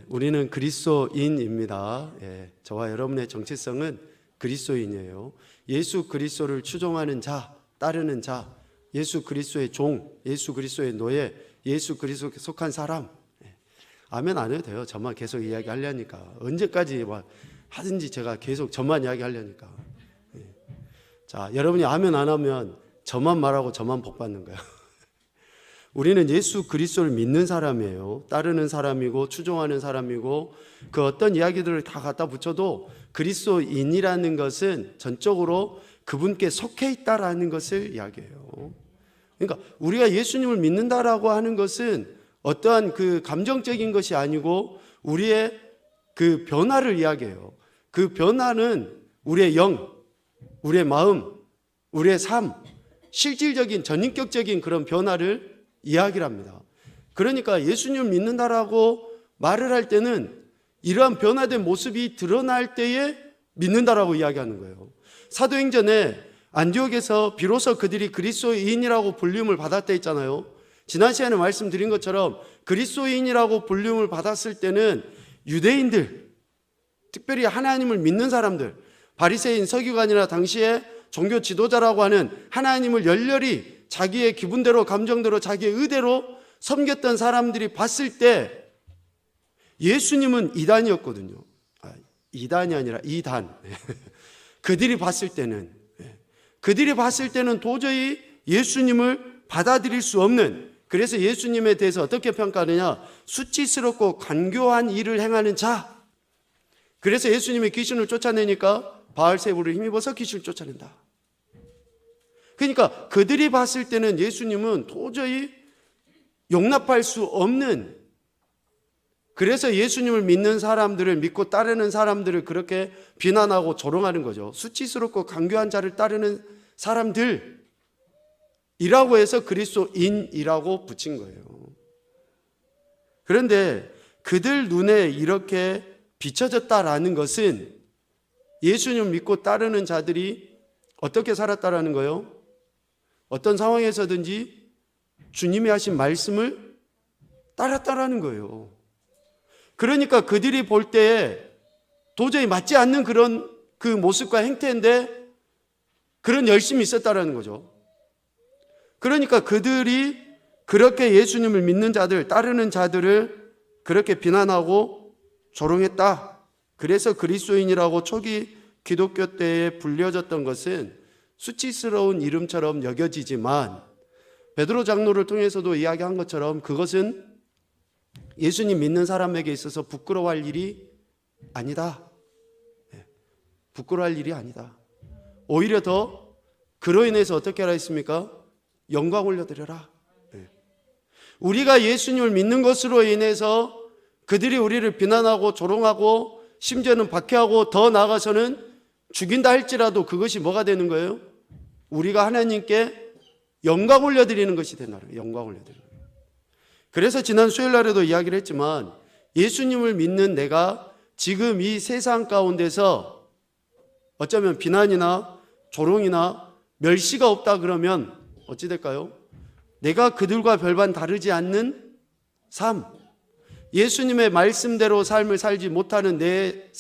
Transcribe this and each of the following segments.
우리는 그리스도인입니다. 저와 여러분의 정체성은 그리스도인이에요. 예수 그리스도를 추종하는 자, 따르는 자, 예수 그리스도의 종, 예수 그리스도의 노예, 예수 그리스도에 속한 사람. 아멘 안 해도 돼요. 저만 계속 이야기하려니까. 언제까지 하든지 제가 계속 저만 이야기하려니까. 자, 여러분이 아멘 안 하면 저만 말하고 저만 복 받는 거예요. 우리는 예수 그리스도를 믿는 사람이에요. 따르는 사람이고 추종하는 사람이고, 그 어떤 이야기들을 다 갖다 붙여도 그리스도인이라는 것은 전적으로 그분께 속해 있다라는 것을 이야기해요. 그러니까 우리가 예수님을 믿는다라고 하는 것은 어떠한 그 감정적인 것이 아니고 우리의 그 변화를 이야기해요. 그 변화는 우리의 영, 우리의 마음, 우리의 삶, 실질적인 전인격적인 그런 변화를 이야기를 합니다. 그러니까 예수님을 믿는다라고 말을 할 때는 이러한 변화된 모습이 드러날 때에 믿는다라고 이야기하는 거예요. 사도행전에 안디옥에서 비로소 그들이 그리스도인이라고 불림을 받았다 했잖아요. 지난 시간에 말씀드린 것처럼 그리스도인이라고 불림을 받았을 때는 유대인들, 특별히 하나님을 믿는 사람들, 바리새인, 서기관이나 당시에 종교 지도자라고 하는 하나님을 열렬히 자기의 기분대로, 감정대로, 자기의 의대로 섬겼던 사람들이 봤을 때 예수님은 이단이었거든요. 이단이 아니라 이단. 그들이 봤을 때는 도저히 예수님을 받아들일 수 없는, 그래서 예수님에 대해서 어떻게 평가하느냐, 수치스럽고 간교한 일을 행하는 자. 그래서 예수님이 귀신을 쫓아내니까 바알세불을 힘입어서 귀신을 쫓아낸다. 그러니까 그들이 봤을 때는 예수님은 도저히 용납할 수 없는, 그래서 예수님을 믿는 사람들을, 믿고 따르는 사람들을 그렇게 비난하고 조롱하는 거죠. 수치스럽고 간교한 자를 따르는 사람들이라고 해서 그리스도인이라고 붙인 거예요. 그런데 그들 눈에 이렇게 비춰졌다라는 것은 예수님을 믿고 따르는 자들이 어떻게 살았다라는 거예요? 어떤 상황에서든지 주님이 하신 말씀을 따랐다라는 거예요. 그러니까 그들이 볼 때에 도저히 맞지 않는 그런 그 모습과 행태인데 그런 열심이 있었다라는 거죠. 그러니까 그들이 그렇게 예수님을 믿는 자들, 따르는 자들을 그렇게 비난하고 조롱했다. 그래서 그리스도인이라고 초기 기독교 때에 불려졌던 것은 수치스러운 이름처럼 여겨지지만, 베드로 장로를 통해서도 이야기한 것처럼 그것은 예수님 믿는 사람에게 있어서 부끄러워할 일이 아니다. 부끄러워할 일이 아니다. 오히려 더 그로 인해서 어떻게 하라 했습니까? 영광 올려드려라. 우리가 예수님을 믿는 것으로 인해서 그들이 우리를 비난하고 조롱하고 심지어는 박해하고 더 나아가서는 죽인다 할지라도 그것이 뭐가 되는 거예요? 우리가 하나님께 영광 올려드리는 것이 되는 거예요. 영광 올려드리는 거예요. 그래서 지난 수요일 날에도 이야기를 했지만, 예수님을 믿는 내가 지금 이 세상 가운데서 어쩌면 비난이나 조롱이나 멸시가 없다 그러면 어찌 될까요? 내가 그들과 별반 다르지 않는 삶, 예수님의 말씀대로 삶을 살지 못하는 내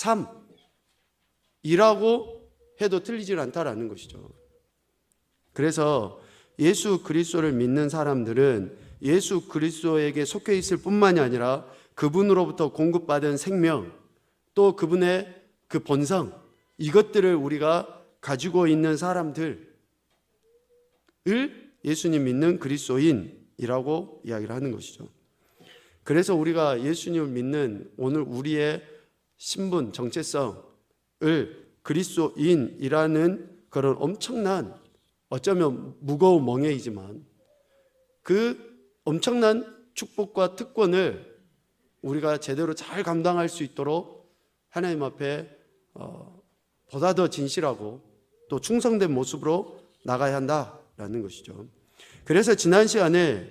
삶이라고 해도 틀리지 않다라는 것이죠. 그래서 예수 그리스도를 믿는 사람들은 예수 그리스도에게 속해 있을 뿐만이 아니라 그분으로부터 공급받은 생명, 또 그분의 그 본성, 이것들을 우리가 가지고 있는 사람들을 예수님 믿는 그리스도인이라고 이야기를 하는 것이죠. 그래서 우리가 예수님을 믿는 오늘 우리의 신분, 정체성을 그리스도인이라는 그런 엄청난, 어쩌면 무거운 멍에이지만 그 엄청난 축복과 특권을 우리가 제대로 잘 감당할 수 있도록 하나님 앞에 보다 더 진실하고 또 충성된 모습으로 나가야 한다라는 것이죠. 그래서 지난 시간에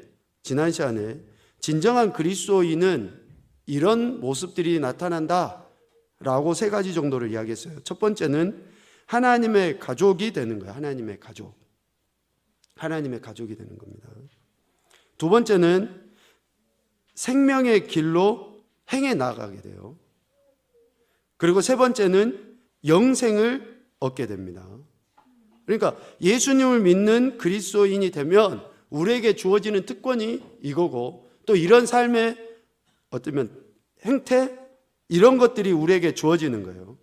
진정한 그리스도인은 이런 모습들이 나타난다라고 3가지 정도를 이야기했어요. 첫 번째는 하나님의 가족이 되는 거예요. 하나님의 가족이 되는 겁니다. 두 번째는 생명의 길로 행해 나가게 돼요. 그리고 세 번째는 영생을 얻게 됩니다. 그러니까 예수님을 믿는 그리스도인이 되면 우리에게 주어지는 특권이 이거고, 또 이런 삶의 어쩌면 행태, 이런 것들이 우리에게 주어지는 거예요.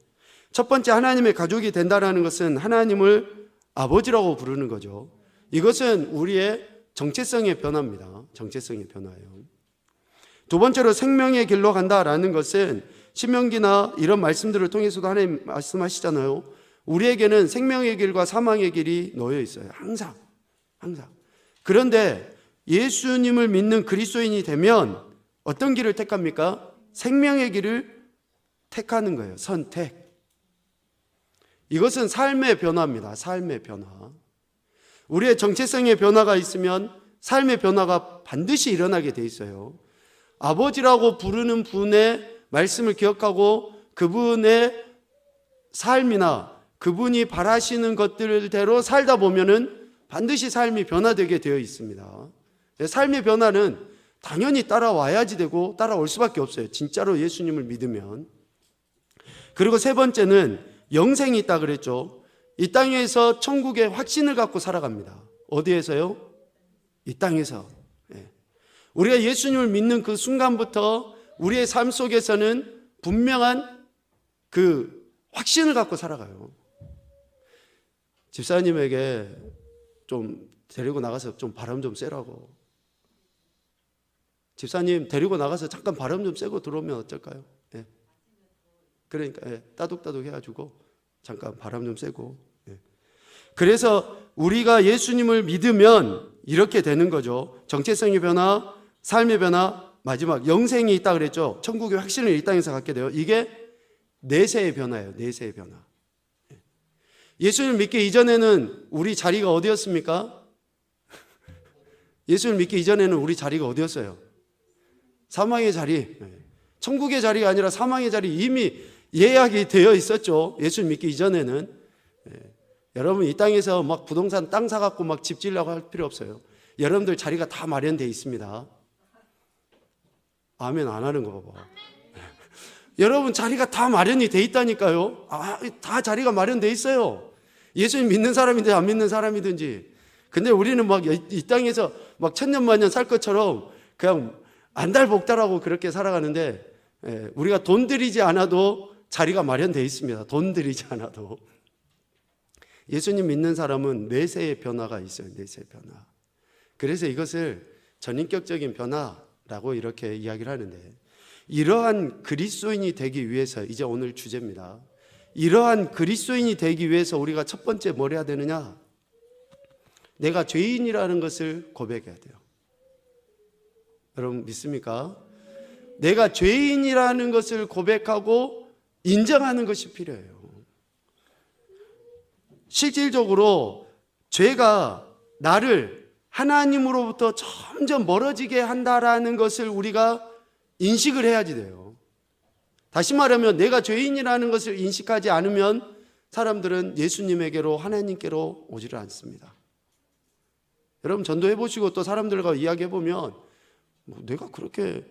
첫 번째, 하나님의 가족이 된다는 것은 하나님을 아버지라고 부르는 거죠. 이것은 우리의 정체성의 변화입니다. 정체성의 변화예요. 두 번째로 생명의 길로 간다라는 것은 신명기나 이런 말씀들을 통해서도 하나님 말씀하시잖아요. 우리에게는 생명의 길과 사망의 길이 놓여 있어요. 항상. 그런데 예수님을 믿는 그리스도인이 되면 어떤 길을 택합니까? 생명의 길을 택하는 거예요. 선택. 이것은 삶의 변화입니다. 삶의 변화. 우리의 정체성의 변화가 있으면 삶의 변화가 반드시 일어나게 돼 있어요. 아버지라고 부르는 분의 말씀을 기억하고 그분의 삶이나 그분이 바라시는 것들대로 살다 보면은 반드시 삶이 변화되게 되어 있습니다. 삶의 변화는 당연히 따라와야지 되고 따라올 수밖에 없어요. 진짜로 예수님을 믿으면. 그리고 세 번째는 영생이 있다 그랬죠. 이 땅에서 천국의 확신을 갖고 살아갑니다. 어디에서요? 이 땅에서. 우리가 예수님을 믿는 그 순간부터 우리의 삶 속에서는 분명한 그 확신을 갖고 살아가요. 집사님에게 좀 데리고 나가서 좀 바람 좀 쐬라고. 집사님 데리고 나가서 잠깐 바람 좀 쐬고 들어오면 어떨까요? 그러니까 따둑따둑 해가지고 잠깐 바람 좀 쐬고. 그래서 우리가 예수님을 믿으면 이렇게 되는 거죠. 정체성의 변화, 삶의 변화, 마지막 영생이 있다 그랬죠. 천국의 확신을 이 땅에서 갖게 돼요. 이게 내세의 변화예요. 내세의 변화. 예수님을 믿기 이전에는 우리 자리가 어디였습니까? 예수님을 믿기 이전에는 우리 자리가 어디였어요? 사망의 자리. 천국의 자리가 아니라 사망의 자리, 이미 예약이 되어 있었죠. 예수를 믿기 이전에는. 여러분 이 땅에서 막 부동산 땅 사갖고 막 집 지으려고 할 필요 없어요. 여러분들 자리가 다 마련되어 있습니다. 아멘 안 하는 거 봐봐. 여러분 자리가 다 마련이 돼 있다니까요. 다 자리가 마련돼 있어요. 예수님 믿는 사람이든지 안 믿는 사람이든지. 근데 우리는 막 이 땅에서 막 천년만년 살 것처럼 그냥 안달복달하고 그렇게 살아가는데, 우리가 돈 들이지 않아도 자리가 마련돼 있습니다. 돈 들이지 않아도. 예수님 믿는 사람은 내세의 변화가 있어요. 내세의 변화. 그래서 이것을 전인격적인 변화라고 이렇게 이야기를 하는데, 이러한 그리스도인이 되기 위해서, 이제 오늘 주제입니다. 이러한 그리스도인이 되기 위해서 우리가 첫 번째 뭘 해야 되느냐? 내가 죄인이라는 것을 고백해야 돼요. 여러분 믿습니까? 내가 죄인이라는 것을 고백하고 인정하는 것이 필요해요. 실질적으로 죄가 나를 하나님으로부터 점점 멀어지게 한다라는 것을 우리가 인식을 해야지 돼요. 다시 말하면 내가 죄인이라는 것을 인식하지 않으면 사람들은 예수님에게로, 하나님께로 오지를 않습니다. 여러분 전도해 보시고 또 사람들과 이야기해 보면 내가 그렇게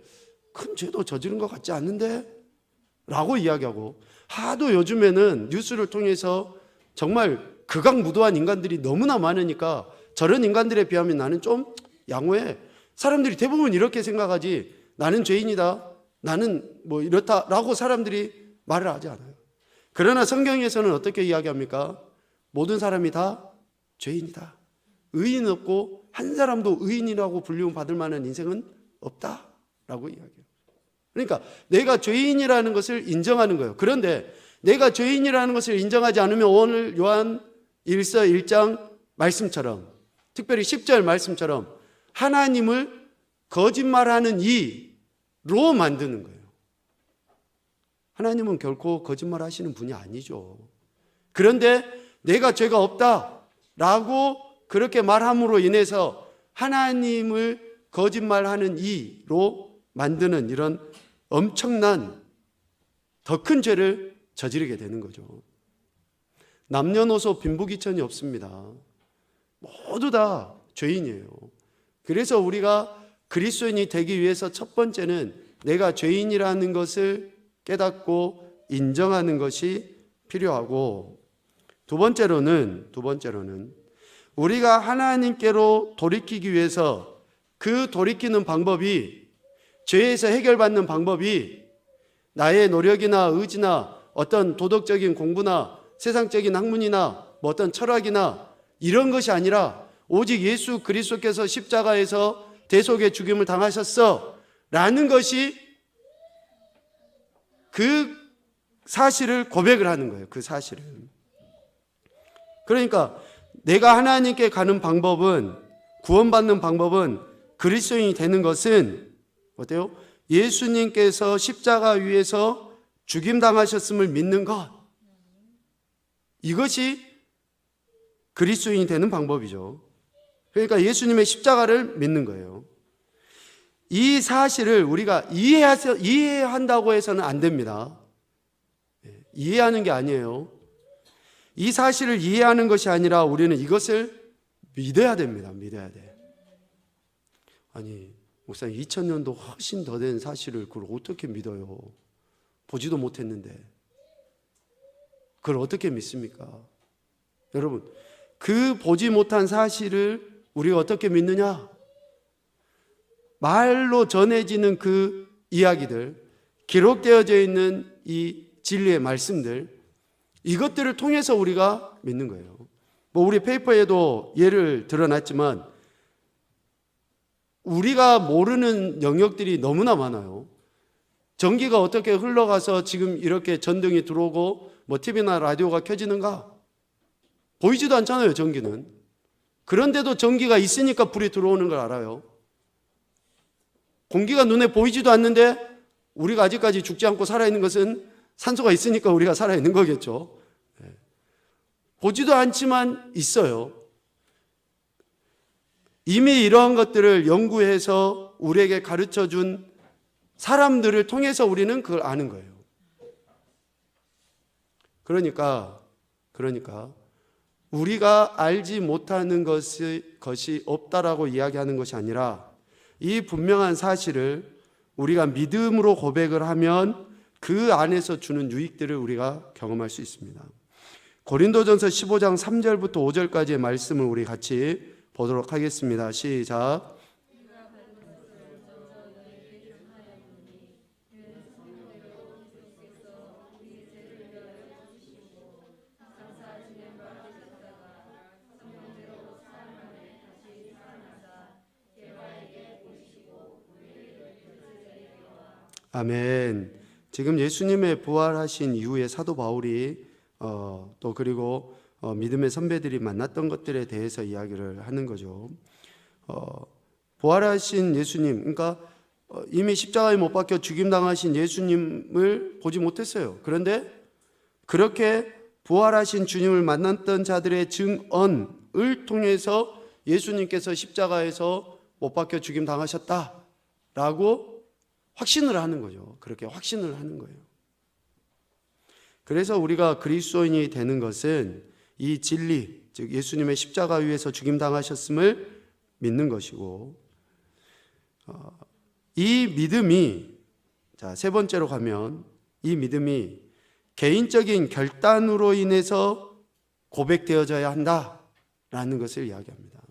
큰 죄도 저지른 것 같지 않는데? 라고 이야기하고, 하도 요즘에는 뉴스를 통해서 정말 극악무도한 인간들이 너무나 많으니까 저런 인간들에 비하면 나는 좀 양호해. 사람들이 대부분 이렇게 생각하지, 나는 죄인이다, 나는 뭐 이렇다라고 사람들이 말을 하지 않아요. 그러나 성경에서는 어떻게 이야기합니까? 모든 사람이 다 죄인이다. 의인 없고 한 사람도 의인이라고 불림받을 만한 인생은 없다라고 이야기해요. 그러니까 내가 죄인이라는 것을 인정하는 거예요. 그런데 내가 죄인이라는 것을 인정하지 않으면 오늘 요한 1서 1장 말씀처럼, 특별히 10절 말씀처럼 하나님을 거짓말하는 이로 만드는 거예요. 하나님은 결코 거짓말하시는 분이 아니죠. 그런데 내가 죄가 없다라고 그렇게 말함으로 인해서 하나님을 거짓말하는 이로 만드는 이런 엄청난 더 큰 죄를 저지르게 되는 거죠. 남녀노소 빈부귀천이 없습니다. 모두 다 죄인이에요. 그래서 우리가 그리스도인이 되기 위해서 첫 번째는 내가 죄인이라는 것을 깨닫고 인정하는 것이 필요하고, 두 번째로는 우리가 하나님께로 돌이키기 위해서 그 돌이키는 방법이, 죄에서 해결받는 방법이 나의 노력이나 의지나 어떤 도덕적인 공부나 세상적인 학문이나 뭐 어떤 철학이나 이런 것이 아니라 오직 예수 그리스도께서 십자가에서 대속의 죽임을 당하셨어 라는 것이, 그 사실을 고백을 하는 거예요. 그 사실을. 그러니까 내가 하나님께 가는 방법은, 구원받는 방법은, 그리스도인이 되는 것은 어때요? 예수님께서 십자가 위에서 죽임당하셨음을 믿는 것, 이것이 그리스도인이 되는 방법이죠. 그러니까 예수님의 십자가를 믿는 거예요. 이 사실을 우리가 이해한다고 해서는 안 됩니다. 이해하는 게 아니에요. 이 사실을 이해하는 것이 아니라 우리는 이것을 믿어야 됩니다. 믿어야 돼. 아니, 목사님 2000년도 훨씬 더 된 사실을 그걸 어떻게 믿어요? 보지도 못했는데 그걸 어떻게 믿습니까? 여러분, 그 보지 못한 사실을 우리가 어떻게 믿느냐? 말로 전해지는 그 이야기들, 기록되어져 있는 이 진리의 말씀들, 이것들을 통해서 우리가 믿는 거예요. 뭐 우리 페이퍼에도 예를 들어놨지만 우리가 모르는 영역들이 너무나 많아요. 전기가 어떻게 흘러가서 지금 이렇게 전등이 들어오고 뭐 TV나 라디오가 켜지는가? 보이지도 않잖아요, 전기는. 그런데도 전기가 있으니까 불이 들어오는 걸 알아요. 공기가 눈에 보이지도 않는데 우리가 아직까지 죽지 않고 살아있는 것은 산소가 있으니까 우리가 살아있는 거겠죠. 보지도 않지만 있어요. 이미 이러한 것들을 연구해서 우리에게 가르쳐준 사람들을 통해서 우리는 그걸 아는 거예요. 그러니까 우리가 알지 못하는 것이 없다라고 이야기하는 것이 아니라 이 분명한 사실을 우리가 믿음으로 고백을 하면 그 안에서 주는 유익들을 우리가 경험할 수 있습니다. 고린도전서 15장 3절부터 5절까지의 말씀을 우리 같이 보도록 하겠습니다. 시작. 아멘. 지금 예수님의 부활하신 이후에 사도 바울이 또 그리고 믿음의 선배들이 만났던 것들에 대해서 이야기를 하는 거죠. 부활하신 예수님, 그러니까 이미 십자가에 못 박혀 죽임당하신 예수님을 보지 못했어요. 그런데 그렇게 부활하신 주님을 만났던 자들의 증언을 통해서 예수님께서 십자가에서 못 박혀 죽임당하셨다라고 확신을 하는 거죠. 그렇게 확신을 하는 거예요. 그래서 우리가 그리스도인이 되는 것은 이 진리, 즉 예수님의 십자가 위에서 죽임당하셨음을 믿는 것이고, 이 믿음이, 자, 세 번째로 가면 이 믿음이 개인적인 결단으로 인해서 고백되어져야 한다라는 것을 이야기합니다.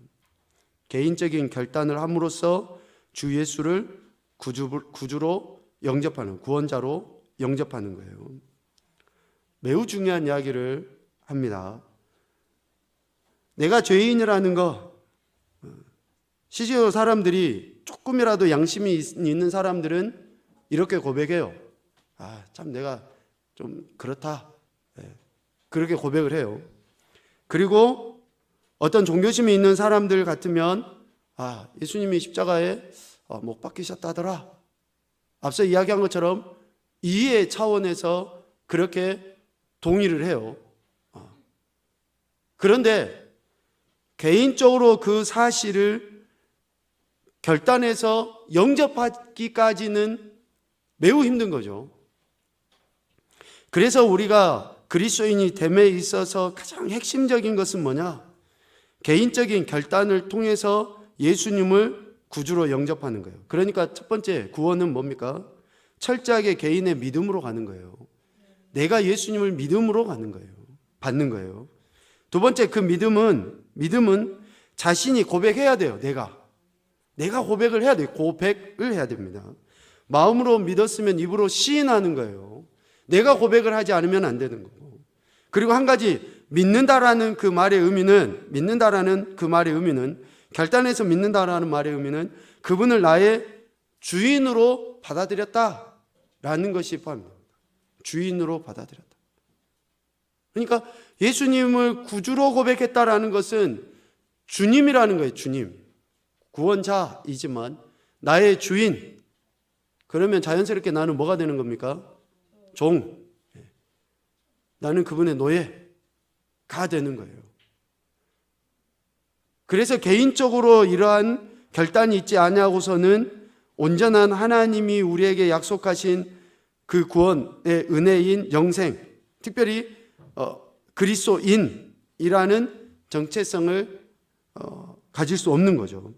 개인적인 결단을 함으로써 주 예수를 구주로 영접하는, 구원자로 영접하는 거예요. 매우 중요한 이야기를 합니다. 내가 죄인이라는 거, 실제로 사람들이 조금이라도 양심이 있는 사람들은 이렇게 고백해요. 아, 참 내가 좀 그렇다. 그렇게 고백을 해요. 그리고 어떤 종교심이 있는 사람들 같으면 아, 예수님이 십자가에 못 박히셨다더라. 앞서 이야기한 것처럼 이해 차원에서 그렇게 동의를 해요. 그런데 개인적으로 그 사실을 결단해서 영접하기까지는 매우 힘든 거죠. 그래서 우리가 그리스도인이 됨에 있어서 가장 핵심적인 것은 뭐냐? 개인적인 결단을 통해서 예수님을 구주로 영접하는 거예요. 그러니까 첫 번째 구원은 뭡니까? 철저하게 개인의 믿음으로 가는 거예요. 내가 예수님을 믿음으로 가는 거예요. 받는 거예요. 두 번째, 그 믿음은 자신이 고백해야 돼요. 내가 고백을 해야 돼요. 고백을 해야 됩니다. 마음으로 믿었으면 입으로 시인하는 거예요. 내가 고백을 하지 않으면 안 되는 거고. 그리고 한 가지, 믿는다라는 그 말의 의미는, 결단해서 믿는다라는 말의 의미는 그분을 나의 주인으로 받아들였다라는 것이 포함입니다. 주인으로 받아들였다. 그러니까 예수님을 구주로 고백했다라는 것은 주님이라는 거예요. 주님. 구원자이지만 나의 주인. 그러면 자연스럽게 나는 뭐가 되는 겁니까? 종. 나는 그분의 노예가 되는 거예요. 그래서 개인적으로 이러한 결단이 있지 아니하고서는 온전한 하나님이 우리에게 약속하신 그 구원의 은혜인 영생, 특별히 그리스도인이라는 정체성을 가질 수 없는 거죠.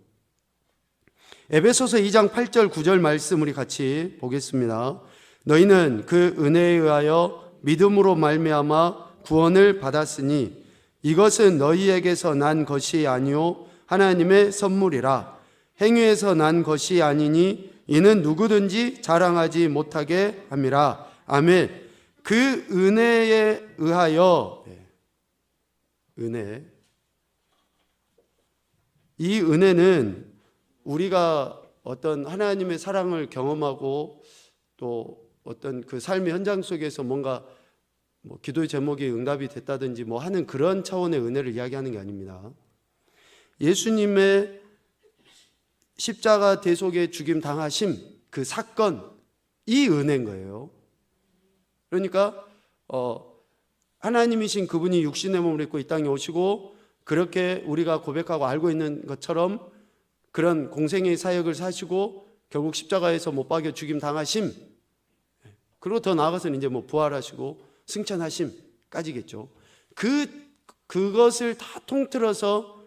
에베소서 2장 8절 9절 말씀 우리 같이 보겠습니다. 너희는 그 은혜에 의하여 믿음으로 말미암아 구원을 받았으니 이것은 너희에게서 난 것이 아니요 하나님의 선물이라. 행위에서 난 것이 아니니 이는 누구든지 자랑하지 못하게 함이라. 아멘. 그 은혜에 의하여, 은혜, 이 은혜는 우리가 어떤 하나님의 사랑을 경험하고 또 어떤 그 삶의 현장 속에서 뭔가 기도의 제목이 응답이 됐다든지 하는 그런 차원의 은혜를 이야기하는 게 아닙니다. 예수님의 십자가 대속에 죽임 당하심, 그 사건, 이 은혜인 거예요. 그러니까 하나님이신 그분이 육신의 몸을 입고 이 땅에 오시고 그렇게 우리가 고백하고 알고 있는 것처럼 그런 공생의 사역을 사시고 결국 십자가에서 못 박여 죽임 당하심, 그리고 더 나아가서는 이제 부활하시고 승천하심까지겠죠. 그것을 다 통틀어서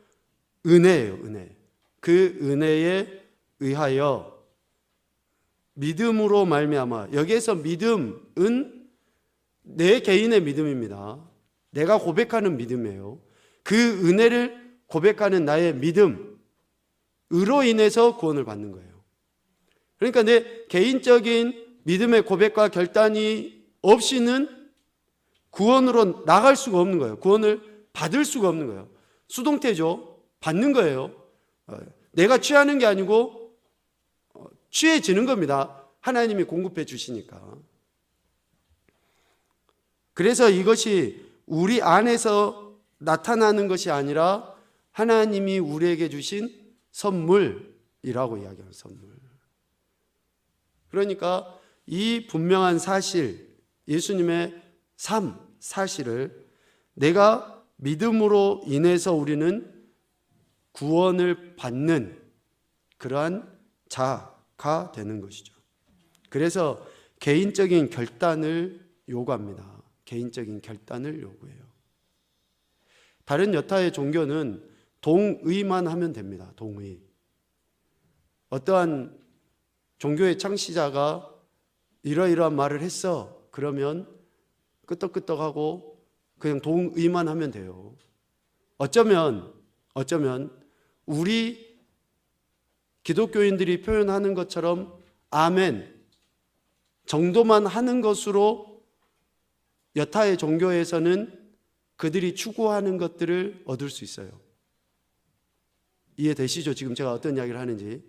은혜예요, 은혜. 그 은혜에 의하여 믿음으로 말미암아. 여기에서 믿음은 내 개인의 믿음입니다. 내가 고백하는 믿음이에요. 그 은혜를 고백하는 나의 믿음으로 인해서 구원을 받는 거예요. 그러니까 내 개인적인 믿음의 고백과 결단이 없이는 구원으로 나갈 수가 없는 거예요. 구원을 받을 수가 없는 거예요. 수동태죠. 받는 거예요. 내가 취하는 게 아니고 취해지는 겁니다. 하나님이 공급해 주시니까. 그래서 이것이 우리 안에서 나타나는 것이 아니라 하나님이 우리에게 주신 선물이라고 이야기하는 선물. 그러니까 이 분명한 사실, 예수님의 삶 사실을 내가 믿음으로 인해서 우리는 구원을 받는 그러한 자가 되는 것이죠. 그래서 개인적인 결단을 요구합니다. 개인적인 결단을 요구해요. 다른 여타의 종교는 동의만 하면 됩니다. 동의. 어떠한 종교의 창시자가 이러이러한 말을 했어. 그러면 끄떡끄떡하고 그냥 동의만 하면 돼요. 어쩌면 우리 기독교인들이 표현하는 것처럼 아멘 정도만 하는 것으로 여타의 종교에서는 그들이 추구하는 것들을 얻을 수 있어요. 이해되시죠? 지금 제가 어떤 이야기를 하는지.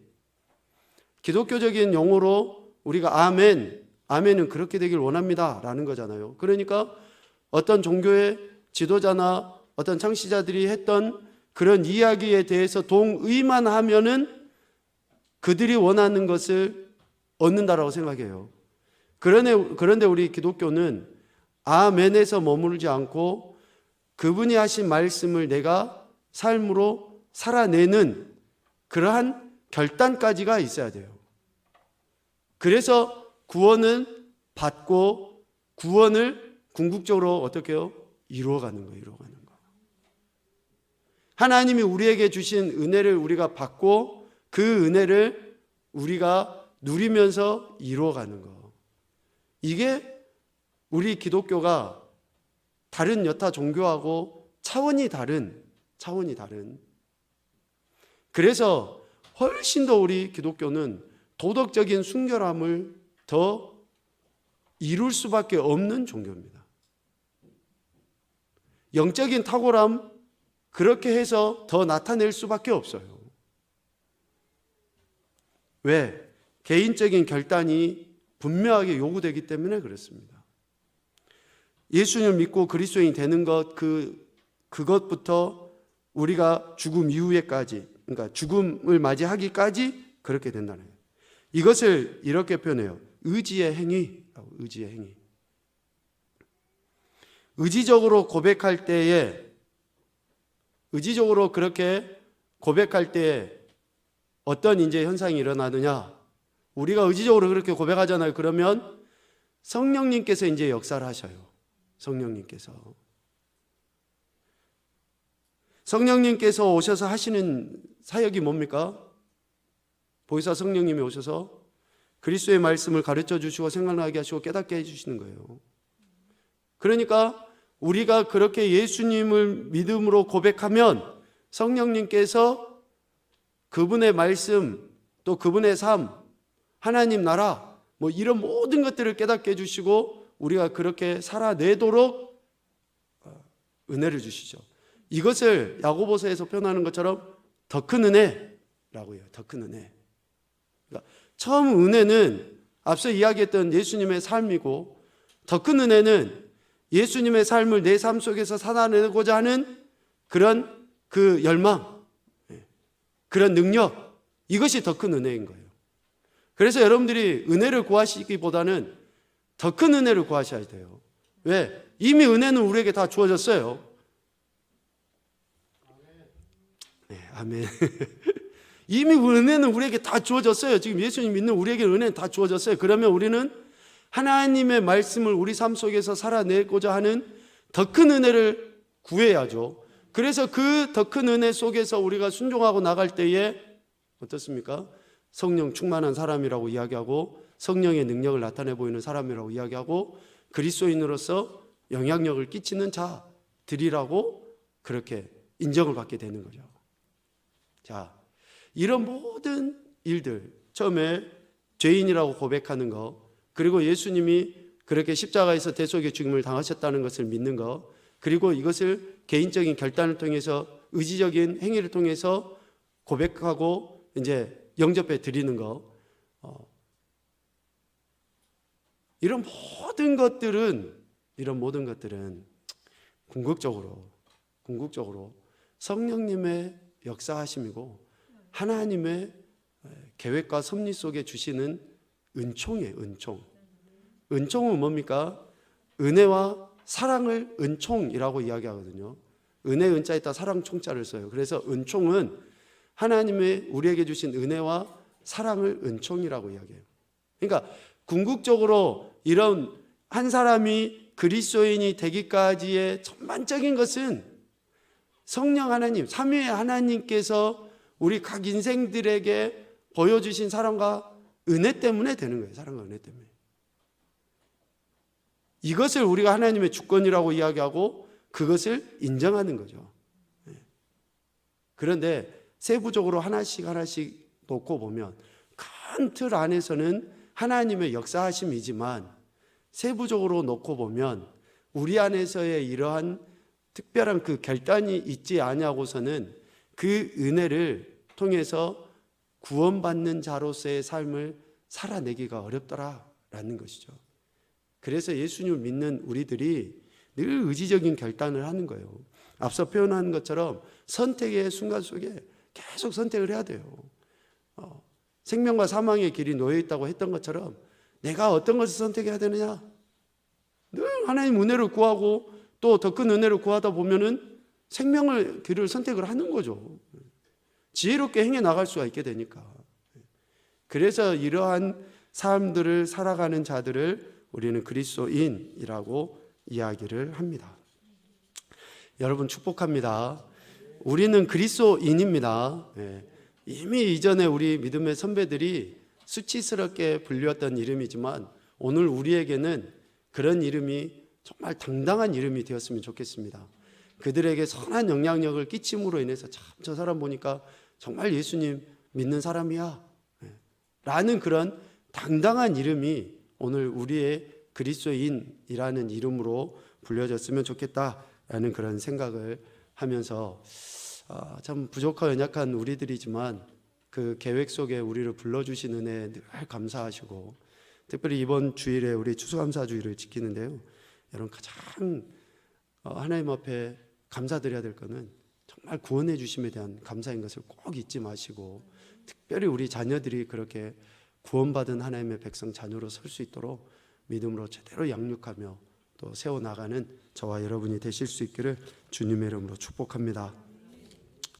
기독교적인 용어로 우리가 아멘은 그렇게 되길 원합니다 라는 거잖아요. 그러니까 어떤 종교의 지도자나 어떤 창시자들이 했던 그런 이야기에 대해서 동의만 하면은 그들이 원하는 것을 얻는다라고 생각해요. 그런데 우리 기독교는 아멘에서 머무르지 않고 그분이 하신 말씀을 내가 삶으로 살아내는 그러한 결단까지가 있어야 돼요. 그래서 구원은 받고 구원을 궁극적으로 어떻게 해요? 이루어가는 거예요. 하나님이 우리에게 주신 은혜를 우리가 받고 그 은혜를 우리가 누리면서 이루어가는 거. 이게 우리 기독교가 다른 여타 종교하고 차원이 다른 그래서 훨씬 더 우리 기독교는 도덕적인 순결함을 더 이룰 수밖에 없는 종교입니다. 영적인 탁월함 그렇게 해서 더 나타낼 수밖에 없어요. 왜? 개인적인 결단이 분명하게 요구되기 때문에 그렇습니다. 예수님을 믿고 그리스도인이 되는 것, 그것부터 우리가 죽음 이후에까지, 그러니까 죽음을 맞이하기까지 그렇게 된다는 거예요. 이것을 이렇게 표현해요. 의지의 행위. 의지적으로 고백할 때에, 의지적으로 그렇게 고백할 때에 어떤 이제 현상이 일어나느냐? 우리가 의지적으로 그렇게 고백하잖아요. 그러면 성령님께서 이제 역사를 하셔요. 성령님께서 오셔서 하시는 사역이 뭡니까? 보혜사 성령님이 오셔서 그리스도의 말씀을 가르쳐 주시고 생각나게 하시고 깨닫게 해주시는 거예요. 그러니까 우리가 그렇게 예수님을 믿음으로 고백하면 성령님께서 그분의 말씀, 또 그분의 삶, 하나님 나라, 뭐 이런 모든 것들을 깨닫게 해주시고 우리가 그렇게 살아내도록 은혜를 주시죠. 이것을 야고보서에서 표현하는 것처럼 더 큰 은혜라고 해요. 더 큰 은혜. 그러니까 처음 은혜는 앞서 이야기했던 예수님의 삶이고, 더 큰 은혜는 예수님의 삶을 내 삶 속에서 살아내고자 하는 그런 그 열망, 그런 능력, 이것이 더 큰 은혜인 거예요. 그래서 여러분들이 은혜를 구하시기보다는 더 큰 은혜를 구하셔야 돼요. 왜? 이미 은혜는 우리에게 다 주어졌어요. 네, 아멘. 이미 은혜는 우리에게 다 주어졌어요. 지금 예수님 믿는 우리에게 은혜는 다 주어졌어요. 그러면 우리는 하나님의 말씀을 우리 삶 속에서 살아내고자 하는 더 큰 은혜를 구해야죠. 그래서 그 더 큰 은혜 속에서 우리가 순종하고 나갈 때에 어떻습니까? 성령 충만한 사람이라고 이야기하고, 성령의 능력을 나타내 보이는 사람이라고 이야기하고, 그리스도인으로서 영향력을 끼치는 자들이라고 그렇게 인정을 받게 되는 거죠. 자, 이런 모든 일들, 처음에 죄인이라고 고백하는 거, 그리고 예수님이 그렇게 십자가에서 대속의 죽임을 당하셨다는 것을 믿는 거, 그리고 이것을 개인적인 결단을 통해서, 의지적인 행위를 통해서 고백하고 이제 영접해 드리는 거, 이런 모든 것들은 궁극적으로 성령님의 역사하심이고 하나님의 계획과 섭리 속에 주시는 은총이에요. 은총은 뭡니까? 은혜와 사랑을 은총이라고 이야기하거든요. 은혜 은자에다 사랑 총자를 써요. 그래서 은총은 하나님의 우리에게 주신 은혜와 사랑을 은총이라고 이야기해요. 그러니까 궁극적으로 이런 한 사람이 그리스도인이 되기까지의 전반적인 것은 성령 하나님, 삼위의 하나님께서 우리 각 인생들에게 보여주신 사랑과 은혜 때문에 되는 거예요. 사랑과 은혜 때문에. 이것을 우리가 하나님의 주권이라고 이야기하고 그것을 인정하는 거죠. 그런데 세부적으로 하나씩 놓고 보면 큰 틀 안에서는 하나님의 역사하심이지만, 세부적으로 놓고 보면 우리 안에서의 이러한 특별한 그 결단이 있지 아니하고서는 그 은혜를 통해서 구원받는 자로서의 삶을 살아내기가 어렵더라라는 것이죠. 그래서 예수님을 믿는 우리들이 늘 의지적인 결단을 하는 거예요. 앞서 표현한 것처럼 선택의 순간 속에 계속 선택을 해야 돼요. 생명과 사망의 길이 놓여 있다고 했던 것처럼 내가 어떤 것을 선택해야 되느냐? 늘 하나님 은혜를 구하고 또 더 큰 은혜를 구하다 보면은 생명의 길을 선택을 하는 거죠. 지혜롭게 행해 나갈 수가 있게 되니까. 그래서 이러한 삶들을 살아가는 자들을 우리는 그리스도인이라고 이야기를 합니다. 여러분 축복합니다. 우리는 그리스도인입니다. 이미 이전에 우리 믿음의 선배들이 수치스럽게 불렸던 이름이지만 오늘 우리에게는 그런 이름이 정말 당당한 이름이 되었으면 좋겠습니다. 그들에게 선한 영향력을 끼침으로 인해서 참 저 사람 보니까 정말 예수님 믿는 사람이야 라는 그런 당당한 이름이 오늘 우리의 그리스도인이라는 이름으로 불려졌으면 좋겠다라는 그런 생각을 하면서 참 부족하고 연약한 우리들이지만 그 계획 속에 우리를 불러주신 은혜에 늘 감사하시고, 특별히 이번 주일에 우리 추수감사주일을 지키는데요, 여러분 가장 하나님 앞에 감사드려야 될 것은 정말 구원해 주심에 대한 감사인 것을 꼭 잊지 마시고, 특별히 우리 자녀들이 그렇게 구원받은 하나님의 백성 자녀로 설 수 있도록 믿음으로 제대로 양육하며 또 세워나가는 저와 여러분이 되실 수 있기를 주님의 이름으로 축복합니다.